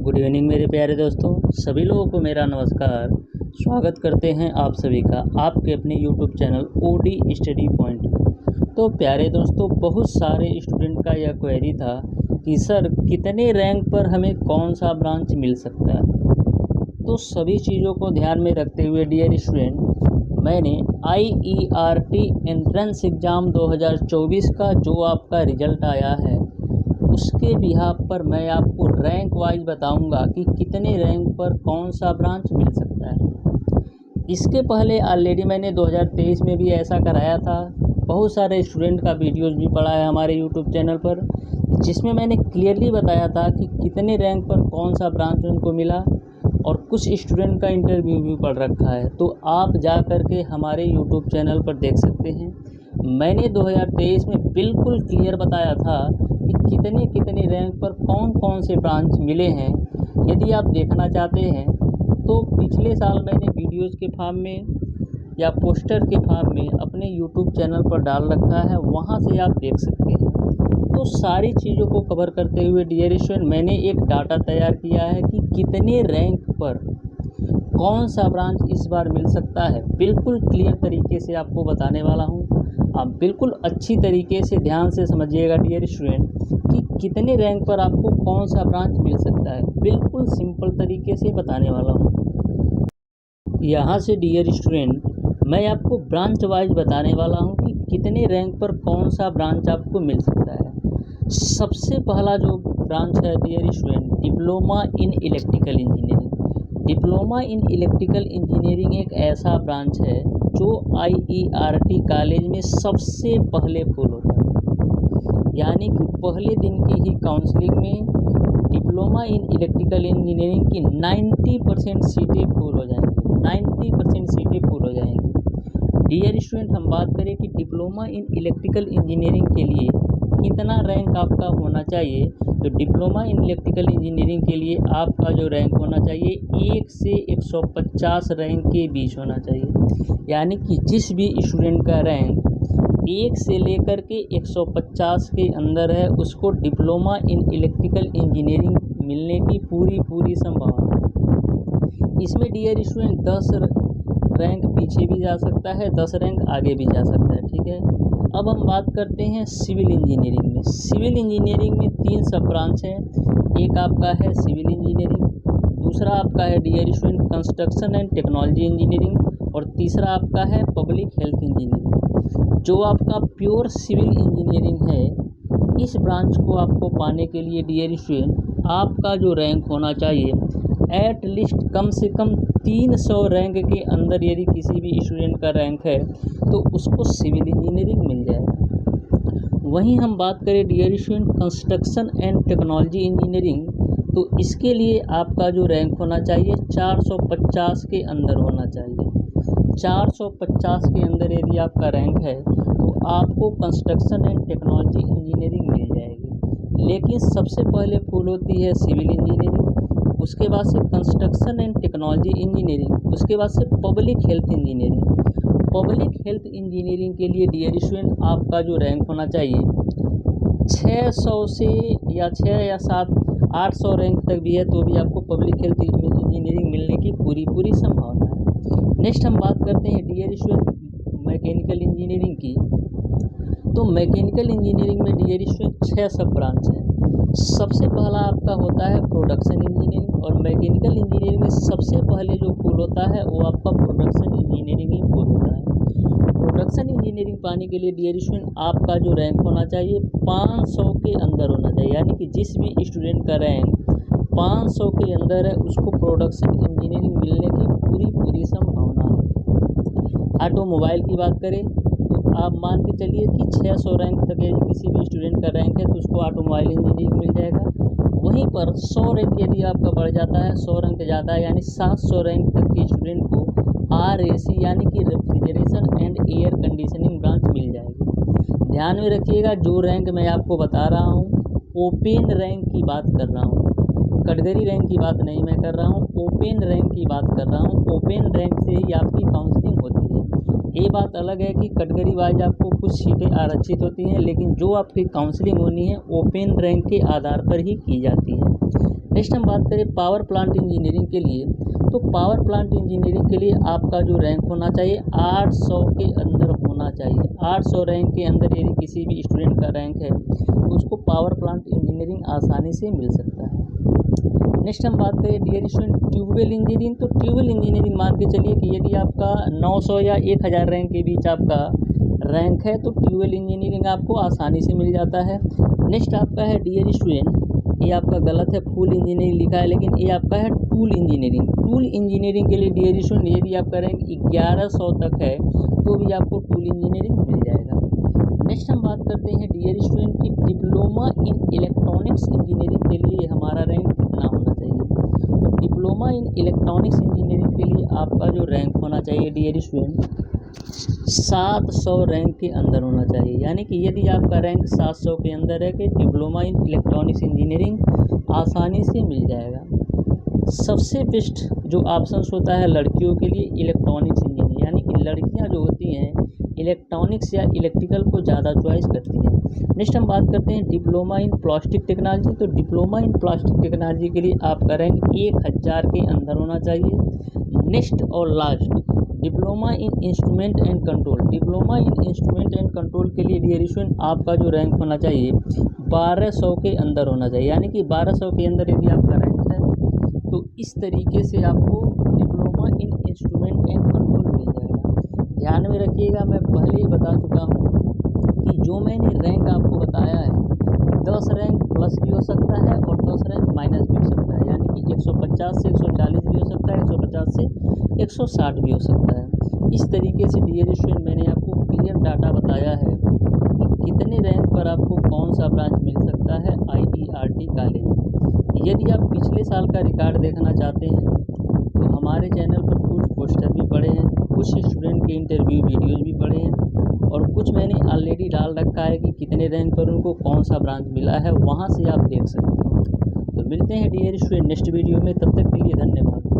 Good evening मेरे प्यारे दोस्तों, सभी लोगों को मेरा नमस्कार। स्वागत करते हैं आप सभी का आपके अपने YouTube channel OD study point में। तो प्यारे दोस्तों, बहुत सारे स्टूडेंट का यह क्वेरी था कि सर कितने रैंक पर हमें कौन सा ब्रांच मिल सकता है। तो सभी चीज़ों को ध्यान में रखते हुए डियर स्टूडेंट, मैंने IERT एंट्रेंस एग्ज़ाम 2024 का जो आपका रिज़ल्ट आया है उसके बिहाफ पर मैं आपको रैंक वाइज बताऊंगा कि कितने रैंक पर कौन सा ब्रांच मिल सकता है। इसके पहले ऑलरेडी मैंने 2023 में भी ऐसा कराया था। बहुत सारे स्टूडेंट का वीडियोस भी पड़ा है हमारे यूट्यूब चैनल पर, जिसमें मैंने क्लियरली बताया था कि कितने रैंक पर कौन सा ब्रांच उनको मिला, और कुछ स्टूडेंट का इंटरव्यू भी पढ़ रखा है। तो आप जा कर के हमारे यूट्यूब चैनल पर देख सकते हैं। मैंने 2023 में बिल्कुल क्लियर बताया था कि कितने कितने रैंक पर कौन कौन से ब्रांच मिले हैं। यदि आप देखना चाहते हैं तो पिछले साल मैंने वीडियोस के फॉर्म में या पोस्टर के फॉर्म में अपने यूट्यूब चैनल पर डाल रखा है, वहां से आप देख सकते हैं। तो सारी चीज़ों को कवर करते हुए डियर स्टूडेंट, मैंने एक डाटा तैयार किया है कि कितने रैंक पर कौन सा ब्रांच इस बार मिल सकता है। बिल्कुल क्लियर तरीके से आपको बताने वाला हूँ। आप बिल्कुल अच्छी तरीके से ध्यान से समझिएगा डियर स्टूडेंट कि कितने रैंक पर आपको कौन सा ब्रांच मिल सकता है। बिल्कुल सिंपल तरीके से बताने वाला हूँ। यहाँ से डियर स्टूडेंट मैं आपको ब्रांच वाइज बताने वाला हूँ कि कितने रैंक पर कौन सा ब्रांच आपको मिल सकता है। सबसे पहला जो ब्रांच है dear student, diploma in electrical engineering. Diploma in electrical engineering एक ऐसा ब्रांच है जो IERT कॉलेज में सबसे पहले फुल होता है। यानी कि पहले दिन की ही काउंसलिंग में डिप्लोमा इन इलेक्ट्रिकल इंजीनियरिंग की 90% सीटें फुल हो जाएंगी। 90% सीटें फुल हो जाएंगी। डियर स्टूडेंट, हम बात करें कि डिप्लोमा इन इलेक्ट्रिकल इंजीनियरिंग के लिए कितना रैंक आपका होना चाहिए, तो डिप्लोमा इन इलेक्ट्रिकल इंजीनियरिंग के लिए आपका जो रैंक होना चाहिए 1 से 150 रैंक के बीच होना चाहिए। यानी कि जिस भी स्टूडेंट का रैंक 1 से लेकर के 150 के अंदर है, उसको डिप्लोमा इन इलेक्ट्रिकल इंजीनियरिंग मिलने की पूरी संभावना है। इसमें डियर स्टूडेंट 10 रैंक पीछे भी जा सकता है, 10 रैंक आगे भी जा सकता है। ठीक है, अब हम बात करते हैं सिविल इंजीनियरिंग में। सिविल इंजीनियरिंग में 3 सब ब्रांच हैं। एक आपका है सिविल इंजीनियरिंग, दूसरा आपका है dear student construction and technology engineering, और तीसरा आपका है पब्लिक हेल्थ इंजीनियरिंग। जो आपका प्योर सिविल इंजीनियरिंग है, इस ब्रांच को आपको पाने के लिए डियर स्टूडेंट आपका जो रैंक होना चाहिए एट लिस्ट कम से कम 300 रैंक के अंदर यदि किसी भी स्टूडेंट का रैंक है तो उसको सिविल इंजीनियरिंग मिल जाएगा। वहीं हम बात करें dear student construction and technology engineering, तो इसके लिए आपका जो रैंक होना चाहिए 450 के अंदर होना चाहिए। 450 के अंदर यदि आपका रैंक है तो आपको कंस्ट्रक्शन एंड टेक्नोलॉजी इंजीनियरिंग मिल जाएगी। लेकिन सबसे पहले फुल होती है सिविल इंजीनियरिंग, उसके बाद से कंस्ट्रक्शन एंड टेक्नोलॉजी इंजीनियरिंग, उसके बाद से public health engineering. Public health engineering के लिए डियर स्टूडेंट आपका जो रैंक होना चाहिए 600 से या 6 या 7 800 रैंक तक भी है तो भी आपको पब्लिक हेल्थ इंजीनियरिंग मिलने की पूरी संभावना है। नेक्स्ट हम बात करते हैं डियर स्टूडेंट मैकेनिकल इंजीनियरिंग की। तो मैकेनिकल इंजीनियरिंग में डियर स्टूडेंट 6 सब ब्रांच हैं। सबसे पहला आपका होता है प्रोडक्शन इंजीनियरिंग, और मैकेनिकल इंजीनियरिंग में सबसे पहले जो फुल होता है वो आपका प्रोडक्शन इंजीनियरिंग ही फुल होता है। प्रोडक्शन इंजीनियरिंग पाने के लिए डियर स्टूडेंट आपका जो रैंक होना चाहिए 500 के अंदर होना चाहिए। यानी कि जिस भी स्टूडेंट का रैंक 500 के अंदर है उसको प्रोडक्शन इंजीनियरिंग मिलने की पूरी संभावना है। ऑटोमोबाइल की बात करें तो आप मान के चलिए कि 600 रैंक तक यदि किसी भी स्टूडेंट का रैंक है तो उसको ऑटोमोबाइल इंजीनियरिंग मिल जाएगा। वहीं पर 100 रैंक यदि आपका बढ़ जाता है, 100 रैंक ज़्यादा है यानी 700 रैंक तक के स्टूडेंट को RAC यानी कि refrigeration and air conditioning branch मिल जाएगी। ध्यान में रखिएगा, जो रैंक मैं आपको बता रहा हूँ ओपन रैंक की बात कर रहा हूँ, कैटेगरी रैंक की बात नहीं मैं कर रहा हूँ, ओपन रैंक की बात कर रहा हूँ। ओपन रैंक से ही आपकी काउंसलिंग होती है। ये बात अलग है कि कैटेगरी वाइज आपको कुछ सीटें आरक्षित होती हैं, लेकिन जो आपकी काउंसलिंग होनी है ओपन रैंक के आधार पर ही की जाती है। नेक्स्ट हम बात करें पावर प्लांट इंजीनियरिंग के लिए, तो पावर प्लांट इंजीनियरिंग के लिए आपका जो रैंक होना चाहिए 800 के अंदर होना चाहिए। 800 रैंक के अंदर यदि किसी भी स्टूडेंट का रैंक है तो उसको पावर प्लांट इंजीनियरिंग आसानी से मिल सकता है। नेक्स्ट हम बात करें डियर स्टूडेंट ट्यूबवेल इंजीनियरिंग, तो ट्यूबवेल इंजीनियरिंग मान के चलिए कि यदि आपका 900 या 1000 रैंक के बीच आपका रैंक है तो ट्यूबवेल इंजीनियरिंग आपको आसानी से मिल जाता है। नेक्स्ट आपका है डियर स्टूडेंट, ये आपका गलत है, फुल इंजीनियरिंग लिखा है, लेकिन ये आपका है टूल इंजीनियरिंग। टूल इंजीनियरिंग के लिए डियर स्टूडेंट यदि आपका रैंक 1100 तक है तो भी आपको टूल इंजीनियरिंग मिल जाएगा। नेक्स्ट हम बात करते हैं डियर स्टूडेंट की डिप्लोमा इन इलेक्ट्रॉनिक्स इंजीनियरिंग के लिए हमारा रैंक कितना होना चाहिए। तो डिप्लोमा इन इलेक्ट्रॉनिक्स इंजीनियरिंग के लिए आपका जो रैंक होना चाहिए डियर स्टूडेंट 700 रैंक के अंदर होना चाहिए। यानी कि यदि आपका रैंक 700 के अंदर है कि डिप्लोमा इन इलेक्ट्रॉनिक्स इंजीनियरिंग आसानी से मिल जाएगा। सबसे बेस्ट जो ऑप्शंस होता है लड़कियों के लिए इलेक्ट्रॉनिक्स इंजीनियरिंग, यानी कि लड़कियां जो होती हैं इलेक्ट्रॉनिक्स या इलेक्ट्रिकल को ज़्यादा चॉइस करती हैं। नेक्स्ट हम बात करते हैं डिप्लोमा इन प्लास्टिक टेक्नोलॉजी, तो डिप्लोमा इन प्लास्टिक टेक्नोलॉजी के लिए आपका रैंक 1000 के अंदर होना चाहिए। नेक्स्ट और last diploma in instrument and control, diploma in instrument and control के लिए डियर स्टूडेंट आपका जो रैंक होना चाहिए 1200 के अंदर होना चाहिए। यानी कि 1200 के अंदर यदि आपका रैंक है तो इस तरीके से आपको diploma in instrument and control मिल जाएगा। ध्यान में रखिएगा, मैं पहले ही बता चुका हूँ कि जो मैंने रैंक आपको बताया है 10 रैंक प्लस भी हो सकता है और 10 रैंक माइनस भी हो सकता है। यानी कि 150 से 140 भी हो सकता है, 150 से 160 भी हो सकता है। इस तरीके से डियर स्टूडेंट मैंने आपको क्लियर डाटा बताया है कि कितने रैंक पर आपको कौन सा ब्रांच मिल सकता है IERT कॉलेज। यदि आप पिछले साल का रिकॉर्ड देखना चाहते हैं तो हमारे चैनल पर कुछ पोस्टर भी पड़े हैं, कुछ स्टूडेंट के इंटरव्यू वीडियोज़ भी पड़े हैं और कुछ मैंने ऑलरेडी डाल रखा है कि कितने रैंक पर उनको कौन सा ब्रांच मिला है, वहाँ से आप देख सकते हो। तो मिलते हैं डियर स्टूडेंट नेक्स्ट वीडियो में, तब तक के लिए धन्यवाद।